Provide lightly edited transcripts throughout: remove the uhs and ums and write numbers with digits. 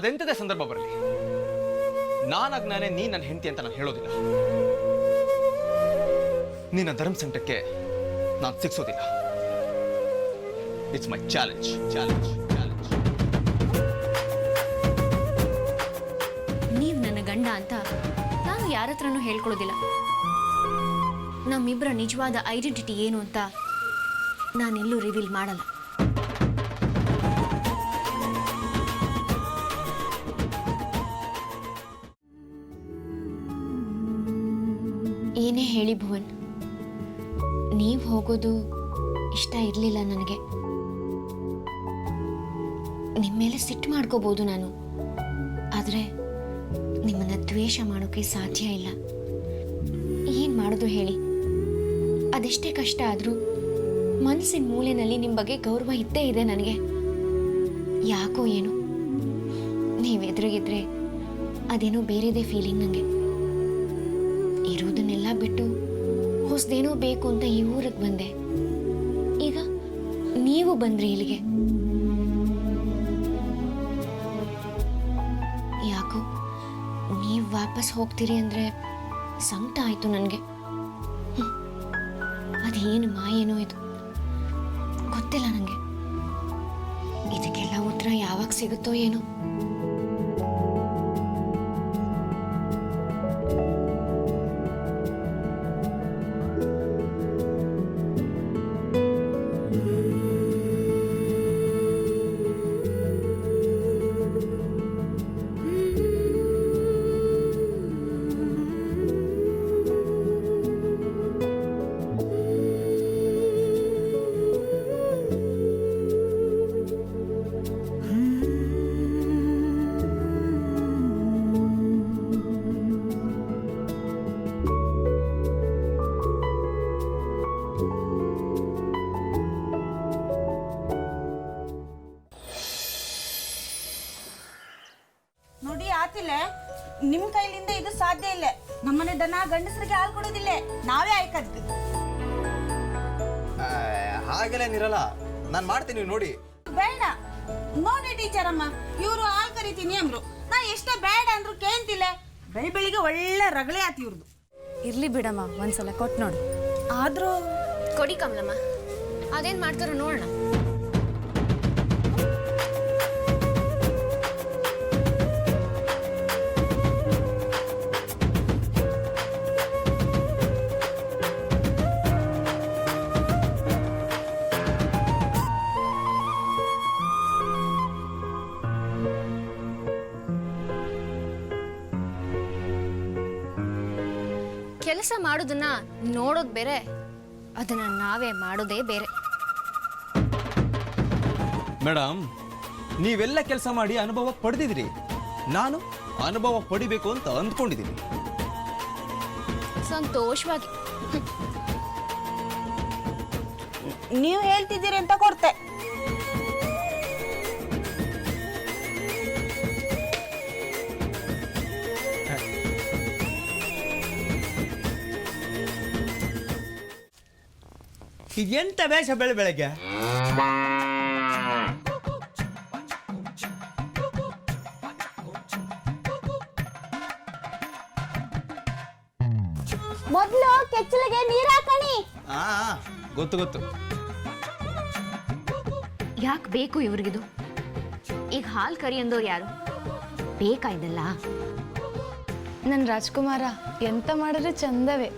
ಅದೆಂತದೇ ಸಂದರ್ಭ ಬರಲಿ, ನಾನಾಗ ನಾನೇ ನೀ ನನ್ನ ಹೆಂಡತಿ ಅಂತ ನಾನು ಹೇಳೋದಿಲ್ಲ. ನಿನ್ನ ಧರ್ಮ ಸಂಕಟಕ್ಕೆ ನಾನು ಸಿಕ್ಸೋದಿಲ್ಲ. It's my challenge challenge challenge. ನೀವು ನನ್ನ ಗಂಡ ಅಂತ ನಾನು ಯಾರ ಹತ್ರನೂ ಹೇಳ್ಕೊಳ್ಳೋದಿಲ್ಲ. ನಮ್ಮಿಬ್ಬರ ನಿಜವಾದ ಐಡೆಂಟಿಟಿ ಏನು ಅಂತ ನಾನೆಲ್ಲೂ ರಿವೀಲ್ ಮಾಡಲ್ಲ. ಏನೇ ಹೇಳಿ ಭುವನ್, ನೀವು ಹೋಗೋದು ಇಷ್ಟ ಇರಲಿಲ್ಲ ನನಗೆ. ನಿಮ್ಮ ಮೇಲೆ ಸಿಟ್ಟು ಮಾಡ್ಕೋಬಹುದು ನಾನು, ಆದರೆ ನಿಮ್ಮನ್ನ ದ್ವೇಷ ಮಾಡೋಕೆ ಸಾಧ್ಯ ಇಲ್ಲ. ಏನು ಮಾಡೋದು ಹೇಳಿ? ಅದೆಷ್ಟೇ ಕಷ್ಟ ಆದರೂ ಮನಸ್ಸಿನ ಮೂಲೆಯಲ್ಲಿ ನಿಮ್ಮ ಬಗ್ಗೆ ಗೌರವ ಇದ್ದೇ ಇದೆ ನನಗೆ. ಯಾಕೋ ಏನು ನೀವು ಎದುರಿಗಿದ್ರೆ ಅದೇನೋ ಬೇರೆದೇ ಫೀಲಿಂಗ್ ನನಗೆ. ಇರೋದನ್ನೆಲ್ಲ ಬಿಟ್ಟು ಹೊಸದೇನೋ ಬೇಕು ಅಂತ ಈ ಊರಿಗೆ ಬಂದೆ. ಈಗ ನೀವು ಬಂದ್ರಿ ಇಲ್ಲಿಗೆ. ಯಾಕೋ ನೀವು ವಾಪಸ್ ಹೋಗ್ತೀರಿ ಅಂದರೆ ಸಂಕಟ ಆಯಿತು ನನಗೆ. ಅದೇನು ಮಾಯೇನೋ ಇದು ಗೊತ್ತಿಲ್ಲ ನನಗೆ. ಇದಕ್ಕೆಲ್ಲ ಉತ್ತರ ಯಾವಾಗ ಸಿಗುತ್ತೋ ಏನೋ. ನಿಮ್ ಕೈಲಿಂದ ಇದು ಸಾಧ್ಯ ಇಲ್ಲ. ನಮ್ಮನೆ ದನ ಗಂಡಸರಿಗೆ ಹಾಲು ಕೊಡೋದಿಲ್ಲ, ನಾವೇ ಆಯ್ಕದ್. ಹಾಗೆಲ್ಲ ನಿರಲ್ಲ, ನಾನು ಮಾಡ್ತೀನಿ ನೋಡಿ. ಬೇಡ ನೋಡಿ ಟೀಚರ್ ಅಮ್ಮ, ಇವರು ಹಾಲು ಕರಿತೀನಿ ಅಂದ್ರು. ನಾ ಎಷ್ಟೇ ಬೇಡ ಅಂದ್ರು ಕೇಂತಿಲ್ಲ. ಬೆಳಿಗ್ಗೆ ಒಳ್ಳೆ ರಗಳೆ ಆತಿ ಇವ್ರದ್ದು. ಇರ್ಲಿ ಬಿಡಮ್ಮ, ಒಂದ್ಸಲ ಕೊಟ್ಟು ನೋಡು. ಆದ್ರೂ ಕೊಡಿ ಕಮಲಮ್ಮ, ಅದೇನ್ ಮಾಡ್ತಾರೋ ನೋಡೋಣ. ಕೆಲಸ ಮಾಡೋದನ್ನ ನೋಡೋದು ಬೇರೆ, ಅದನ್ನ ನಾವೇ ಮಾಡೋದೇ ಬೇರೆ. ಮೇಡಮ್, ನೀವೆಲ್ಲ ಕೆಲಸ ಮಾಡಿ ಅನುಭವ ಪಡೆದಿದ್ದೀರಿ. ನಾನು ಅನುಭವ ಪಡಿಬೇಕು ಅಂತ ಅಂದ್ಕೊಂಡಿದ್ದೀನಿ. ಸಂತೋಷವಾಗಿ ನೀವು ಹೇಳ್ತಿದ್ದೀರಿ ಅಂತ ಕೊಡ್ತೆ. ಎಂತ ಬೇಷ ಬೆಳಗ್ಗೆ ಮೊದಲು ಕೆಚ್ಚಲಿಗೆ ನೀರು ಹಾಕಣಿ. ಗೊತ್ತು ಗೊತ್ತು. ಯಾಕೆ ಬೇಕು ಇವ್ರಿಗಿದು? ಈಗ ಹಾಲು ಕರಿ ಅಂದವ್ರು ಯಾರು? ಬೇಕಾ ಇದೆಲ್ಲ? ನನ್ನ ರಾಜ್ಕುಮಾರ ಎಂತ ಮಾಡಿದ್ರೆ ಚಂದವೇ.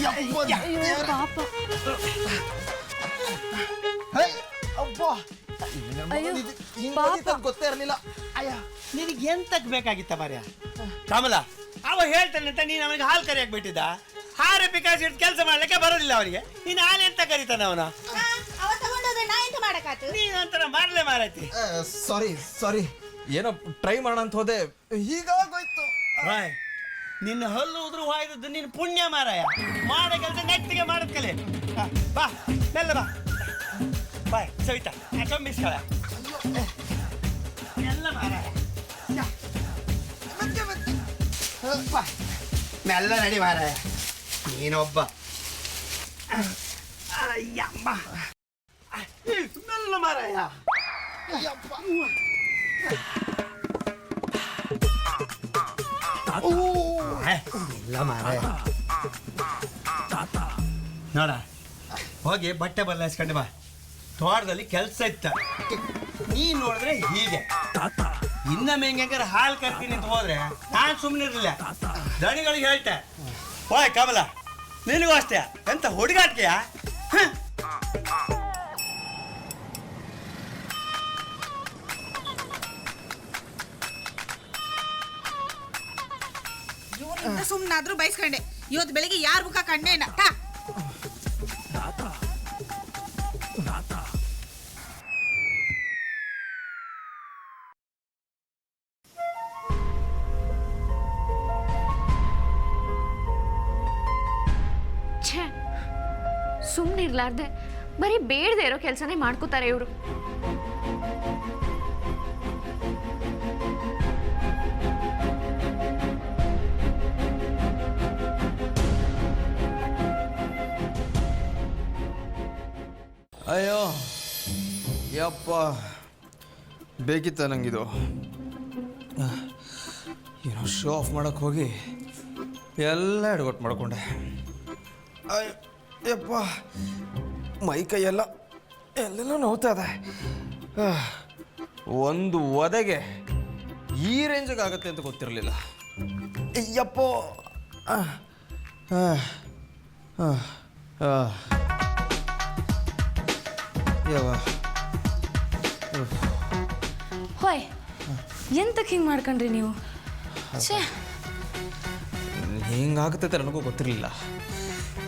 ಪಾಪ ಅಯ್ಯೋ ಪಾಪ ಗೊತ್ತೇ ಇರಲಿಲ್ಲ. ನಿನಗೆ ಎಂತಕ್ ಬೇಕಾಗಿತ್ತ ಮಾರ್ಯ? ಕಮಲ ಅವ ಹೇಳ್ತಾನೆ ಅಂತ ನೀನು ಅವನಿಗೆ ಹಾಲು ಕರಿಯಕ್ ಬಿಟ್ಟಿದ್ದ. ಹಾರೆ ಪಿಕಾಸಿ ಕೆಲಸ ಮಾಡ್ಲಿಕ್ಕೆ ಬರೋದಿಲ್ಲ ಅವನಿಗೆ. ನೀನು ಹಾಲು ಎಂತ ಕರೀತಾನ ಅವನ? ಅವ ತಗೊಂಡೋದ್ರೆ ನಾ ಎಂತ ಮಾಡಕಾತು? ನೀನಂತರ ಮಾರ್ಲೆ ಮಾರೈತಿ. ಸಾರಿ ಏನೋ ಟ್ರೈ ಮಾಡೋಣ ಅಂತ ಹೋದೆ, ಹೀಗಾಗೋಯ್ತು. ಬಾಯ್, ನಿನ್ನ ಹಲ್ಲು ಉದುರು ಹಾಯ್ದದ್ದು ನಿನ್ನ ಪುಣ್ಯ ಮಾರಾಯ. ಮಾಡೋ ಕೆಲಸ ನೆಟ್ಟಿಗೆ ಮಾಡೋದ್ ಕಲೆ. ಬಾ ಮೆಲ್ಲ ಬಾ. ಬಾಯ್ ಸವಿತಾ ಚೊಂಬಿಸ್ಕಳ ಎಲ್ಲ ಮಾರಾಯ. ಬಾ ಮೆಲ್ಲ ನಡಿ ಮಾರಾಯ. ನೀನೊಬ್ಬ ಅಯ್ಯಮ್ಮ ಮೆಲ್ಲ ಮಾರಾಯ. ಇಲ್ಲ ಮಾರಾಯ. ನೋಡ ಹೋಗಿ ಬಟ್ಟೆ ಬದಲಾಯಿಸ್ಕೊಂಡು ಬಾ. ತೋಟದಲ್ಲಿ ಕೆಲಸ ಇತ್ತ. ನೀನ್ ನೋಡಿದ್ರೆ ಹೀಗೆ ಇನ್ನೊಮ್ಮೆ ಹೆಂಗಾರ ಹಾಲು ಕರ್ತೀನಿ ಅಂತ ಹೋದ್ರೆ ನಾನು ಸುಮ್ಮನೆ ಇರಲಿಲ್ಲ. ದಣಿಗಳಿಗೆ ಹೇಳ್ತೆ. ಹೋಯ್ ಕಮಲ, ನಿನಗೂ ಅಷ್ಟೇ ಎಂತ ಹುಡುಗಾಟಿಕೆಯಾ? ಇವನಿಂದ ಸುಮ್ಮನಾದ್ರೂ ಬಯಸ್ಕೊಂಡೆ. ಇವತ್ತು ಬೆಳಿಗ್ಗೆ ಯಾರ ಮುಖ ಕಂಡೇನ? ಛೇ, ಸುಮ್ಮನೆ ಇರ್ಲಾರ್ದೆ ಬರೀ ಬೇಡದೆ ಇರೋ ಕೆಲಸನೇ ಮಾಡ್ಕೋತಾರೆ ಇವರು. ಅಯ್ಯೋ ಯಪ್ಪ, ಬೇಕಿತ್ತ ನಂಗಿದು. ಏನೋ ಶೋ ಆಫ್ ಮಾಡೋಕ್ಕೆ ಹೋಗಿ ಎಲ್ಲ ಎಡಗೊಟ್ಟು ಮಾಡ್ಕೊಂಡೆ. ಅಯ್ಯೋ ಯಪ್ಪ, ಮೈ ಕೈಯೆಲ್ಲ ಎಲ್ಲೆಲ್ಲ ನೋವ್ತಾ ಇದೆ. ಒಂದು ಒದೆಗೆ ಈ ರೇಂಜಿಗೆ ಆಗುತ್ತೆ ಅಂತ ಗೊತ್ತಿರಲಿಲ್ಲ. ಯಪ್ಪೋ ಹೋಯ್, ಎಂತಕ್ಕೆ ಹಿಂಗೆ ಮಾಡ್ಕೊಂಡ್ರಿ ನೀವು? ಛೇ, ಹಿಂಗಾಗುತ್ತೆ ನನಗೂ ಗೊತ್ತಿರಲಿಲ್ಲ.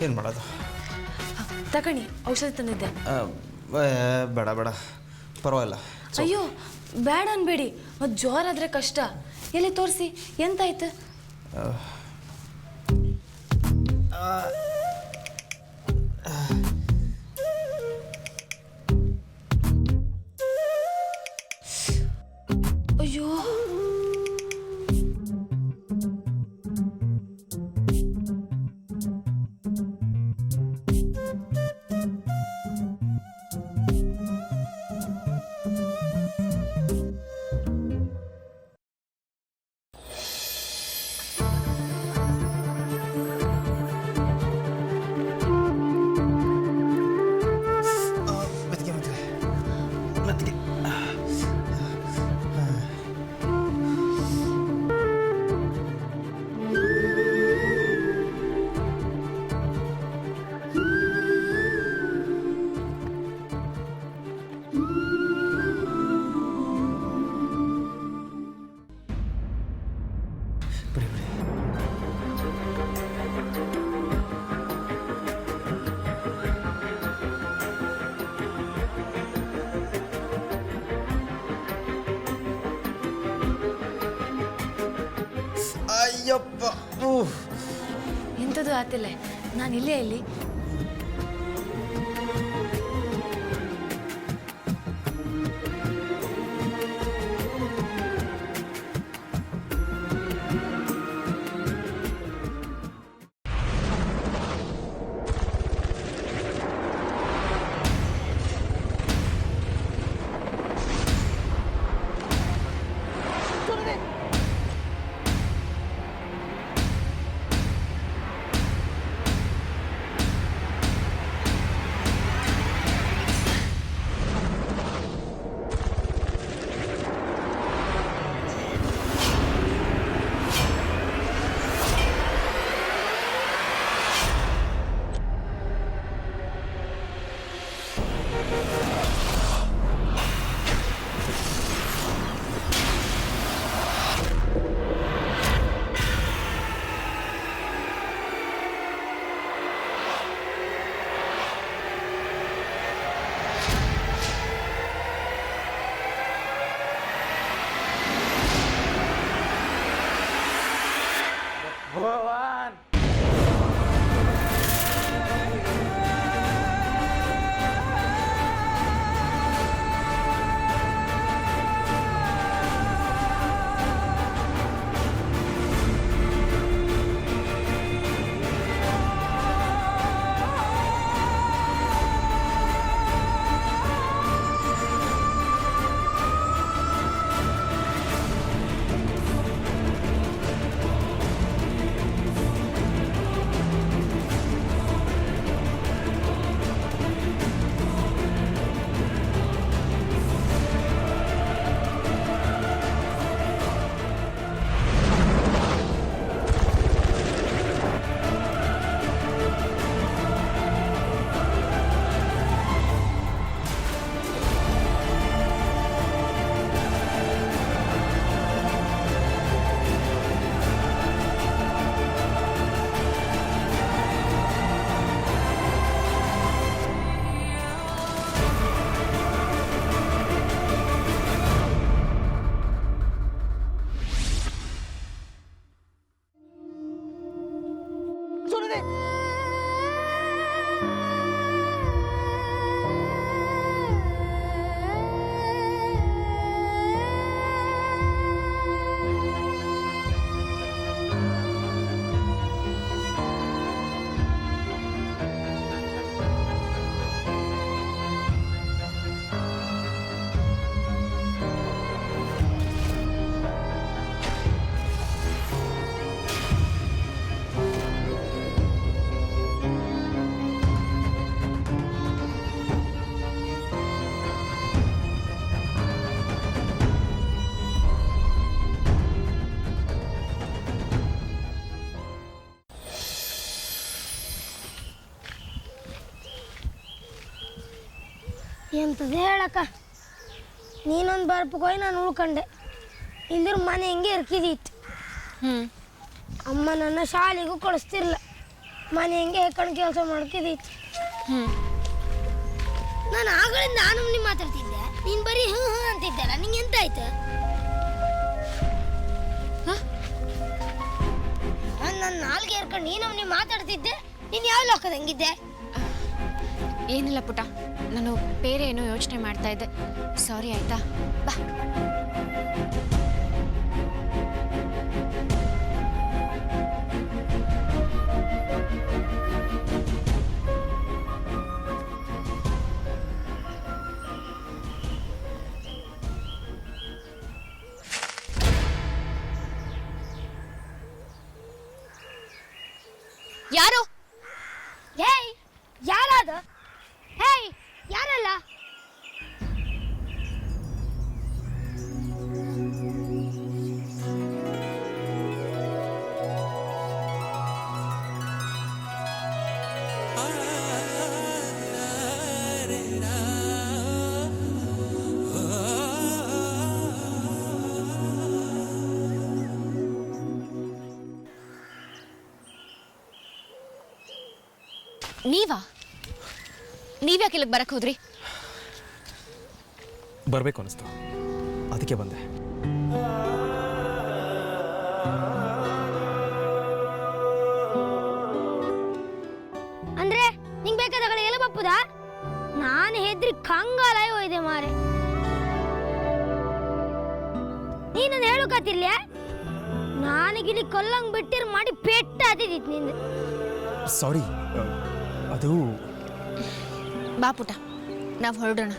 ಏನು ಮಾಡೋದು? ತಗೊಳ್ಳಿ, ಔಷಧಿ ತಂದಿದ್ದೆ. ಬೇಡ ಬೇಡ, ಪರವಾಗಿಲ್ಲ. ಅಯ್ಯೋ ಬೇಡ ಅನ್ಬೇಡಿ, ಮತ್ತು ಜೋರಾದ್ರೆ ಕಷ್ಟ. ಎಲ್ಲಿ ತೋರಿಸಿ, ಎಂತಾಯ್ತು? ಅಯ್ಯೋ ಅಯ್ಯಪ್ಪ, ಎಂಥದ್ದು ಆತಿಲ್ಲ, ನಾನು ಇಲ್ಲೇ ಇಲ್ಲಿ. ಎಂಥದ್ದು ಹೇಳಕ್ಕ, ನೀನೊಂದು ಬರ್ಪಗೋಯ್ ನಾನು ಉಳ್ಕೊಂಡೆ, ಇಲ್ದಿರ ಮನೆ ಹೆಂಗೆ ಇರ್ಕಿದೀತು. ಅಮ್ಮ ನನ್ನ ಶಾಲೆಗೂ ಕಳಿಸ್ತಿರ್ಲ, ಮನೆ ಹೆಂಗೆ ಹೇಳ್ಕೊಂಡು ಕೆಲಸ ಮಾಡ್ಕಿದೀತು. ನಾನು ಆಗಳಿಂದ ನಾನು ಮಾತಾಡ್ತಿದ್ದೆ, ನೀನು ಬರೀ ಹ್ಞೂ ಹ್ಞೂ ಅಂತಿದ್ದಲ್ಲ, ನಿಂಗೆ ಎಂತಾಯ್ತು? ನನ್ನ ನಾಲ್ಗೆ ಏರ್ಕೊಂಡು ನೀನು ಮಾತಾಡ್ತಿದ್ದೆ, ನೀನು ಯಾವ ಲೋಕದ ಹಂಗಿದ್ದೆ? ಏನಿಲ್ಲ ಪುಟ, ನಾನು ಬೇರೆ ಏನೋ ಯೋಚನೆ ಮಾಡ್ತಾ ಇದ್ದೆ, ಸಾರಿ ಆಯ್ತಾ. ಬಾ. ಯಾರು? ಹೇಯ್, ಯಾರಾದ? ಹೇಯ್, ಯಾರಲ್ಲ? ನೀವ್ಯಾಕೆ ಇಲ್ಲಿಗೆ ಬರಕ್ಕೆ ಹೋದ್ರಿ? ಬರಬೇಕು ಅನಿಸ್ತು, ಅದಕ್ಕೆ ಬಂದೆ. ಅಂದ್ರೆ ನಿಂಗೆ ಬೇಕಾದಾಗ ಎಲ್ಲ ಬಪ್ಪುದ? ನಾನು ಹೆದ್ರಿ ಕಂಗಾಲಾಯ ಹೋಯ್ದೆ ಮಾರೆ. ನೀನೊಂದು ಹೇಳುಕತ್ತಿರ್ಲ, ನಾನಿಗಿಲ್ಲಿ ಕೊಲ್ಲಂಗ್ ಬಿಟ್ಟಿರ್ ಮಾಡಿ ಪೆಟ್ಟ ಹತ್ತಿದಿತ್ತು ನಿಂದು. ಸಾರಿ, ಅದು ಬಾ ಪುಟ, ನಾವು ಹೊರಡೋಣ.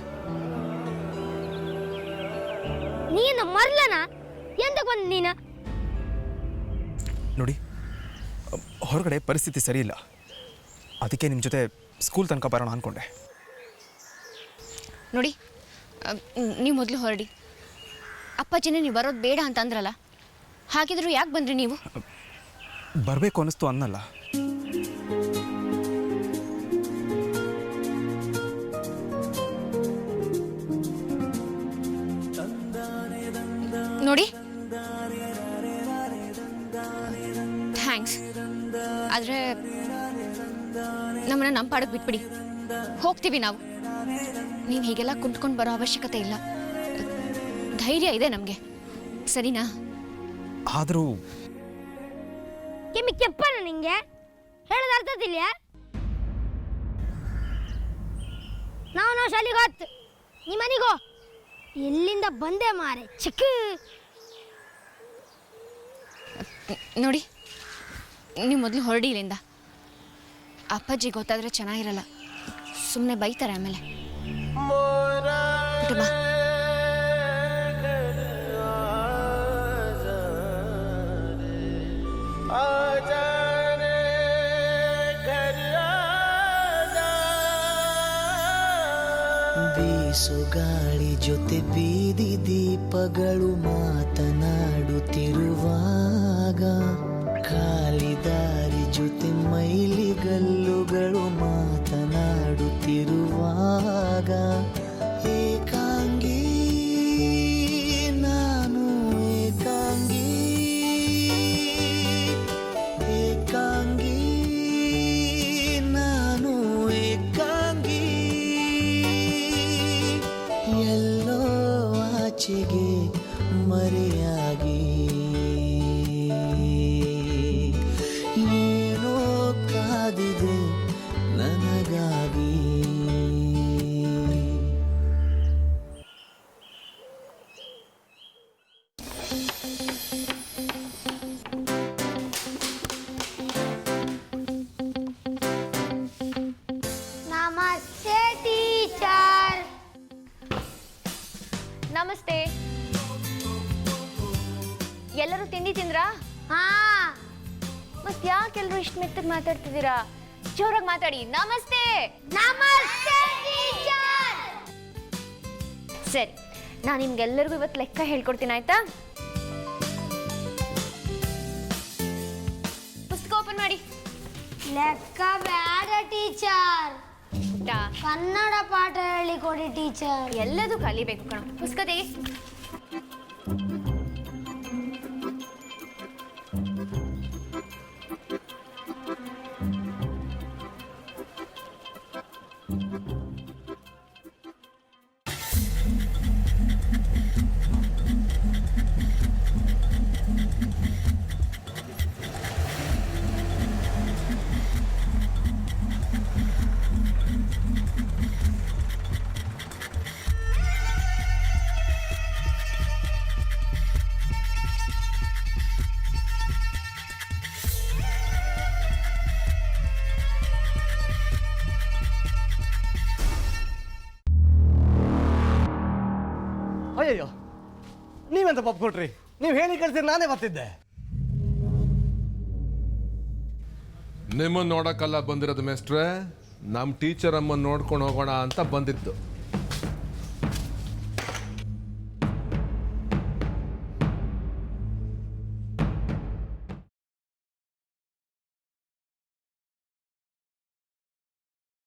ನೀನು ಮರ್ಲನ ಎಂತಕ್ಕೆ ಬಂದ ನೀನ? ನೋಡಿ, ಹೊರಗಡೆ ಪರಿಸ್ಥಿತಿ ಸರಿ ಇಲ್ಲ, ಅದಕ್ಕೆ ನಿಮ್ಮ ಜೊತೆ ಸ್ಕೂಲ್ ತನಕ ಬರೋಣ ಅಂದ್ಕೊಂಡೆ. ನೋಡಿ, ನೀವು ಮೊದಲು ಹೊರಡಿ. ಅಪ್ಪಾಜಿನೇ ನೀವು ಬರೋದು ಬೇಡ ಅಂತ ಅಂದ್ರಲ್ಲ, ಹಾಗಿದ್ರು ಯಾಕೆ ಬಂದ್ರಿ ನೀವು? ಬರಬೇಕು ಅನ್ನಿಸ್ತು ಅನ್ನಲ್ಲ. ನೋಡಿ, ಥ್ಯಾಂಕ್ಸ್, ಆದರೆ ನಮ್ಮನ್ನ ನಮ್ಮ ಪಾಡಕ್ಕೆ ಬಿಟ್ಬಿಡಿ, ಹೋಗ್ತೀವಿ ನಾವು. ನೀವು ಹೀಗೆಲ್ಲ ಕುಂತ್ಕೊಂಡು ಬರೋ ಅವಶ್ಯಕತೆ ಇಲ್ಲ, ಧೈರ್ಯ ಇದೆ ನಮಗೆ, ಸರಿನಾ? ಆದರೂ ಕೆಮ್ಮಿ ಕೆಪ್ಪನ ನಿಂಗೆ ಹೇಳೋದು ಅರ್ಥದಿಲ್ಲ. ನಾವು ಶಾಲೆಗೆ ಹೊತ್ತು ನಿಮ್ಮ ಮನೆಗೋ, ಎಲ್ಲಿಂದ ಬಂದೆ ಮಾರೆ ಚಿಕ್ಕ. ನೋಡಿ, ನೀವು ಮೊದಲು ಹೊರಡಿ ಇಲ್ಲಿಂದ. ಅಪ್ಪಾಜಿ ಗೊತ್ತಾದರೆ ಚೆನ್ನಾಗಿರಲ್ಲ, ಸುಮ್ಮನೆ ಬೈತಾರೆ ಆಮೇಲೆ. ಬಾ. ಬೀಸು ಗಾಳಿ ಜೊತೆ ಬೀದಿ ದೀಪಗಳು ಮಾತನಾಡುತ್ತಿರುವಾಗ, ಖಾಲಿ ದಾರಿ ಜೊತೆ ಮೈಲಿಗಲ್ಲುಗಳು ಮಾತನಾಡುತ್ತಿರುವಾಗ, ಏಕಾಂಗಿ ನಾನು ಏಕಾಂಗಿ, ಏಕಾಂಗಿ ನಾನು ಏಕಾಂಗಿ, ಎಲ್ಲೋ ಆಚೆಗೆ ಮರೆಯಾಗಿ, ಏನೋ ಕಾದಿದೆ ನನಗಾಗಿ. ನಮಸ್ತೆ ಟೀಚರ್. ನಮಸ್ತೆ. ಎಲ್ಲರೂ ತಿಂಡಿ ತಿಂದ್ರಾ? ಹಾ, ಮತ್ತೆ ಯಾಕೆಲ್ಲರೂ ಇಷ್ಟು ಮೆತ್ತಗೆ ಮಾತಾಡ್ತಿದ್ದೀರಾ? ಜೋರಾಗಿ ಮಾತಾಡಿ. ನಮಸ್ತೆ. ನಮಸ್ತೆ ಟೀಚರ್. ಸರಿ, ನಾನು ನಿಮ್ಗೆಲ್ಲರಿಗೂ ಇವತ್ತು ಲೆಕ್ಕ ಹೇಳ್ಕೊಡ್ತೀನಿ, ಆಯ್ತಾ? ಪುಸ್ತಕ ಓಪನ್ ಮಾಡಿ. ಲೆಕ್ಕ ಬೇಡ ಟೀಚರ್. ಇಷ್ಟ? ಕನ್ನಡ ಪಾಠ ಹೇಳಿಕೊಡಿ ಟೀಚರ್. ಎಲ್ಲದೂ ಕಲಿಬೇಕು ಕಣ. ಪುಸ್ತಕ ತೆಗಿ. ಅಯ್ಯಯ್ಯೋ, ನೀವೆಂತ ಪಾಪ ಕೊಟ್ರಿ? ನೀವು ಹೇಳಿ ಕಳ್ಸಿದ್ರೆ ನಾನೇ ಬರ್ತಿದ್ದೆ. ನಿಮ್ಮನ್ನು ನೋಡೋಕ್ಕಲ್ಲ ಬಂದಿರೋದು ಮೇಸ್ಟ್ರೆ, ನಮ್ಮ ಟೀಚರ್ ಅಮ್ಮನ್ನು ನೋಡ್ಕೊಂಡು ಹೋಗೋಣ ಅಂತ ಬಂದಿದ್ದು.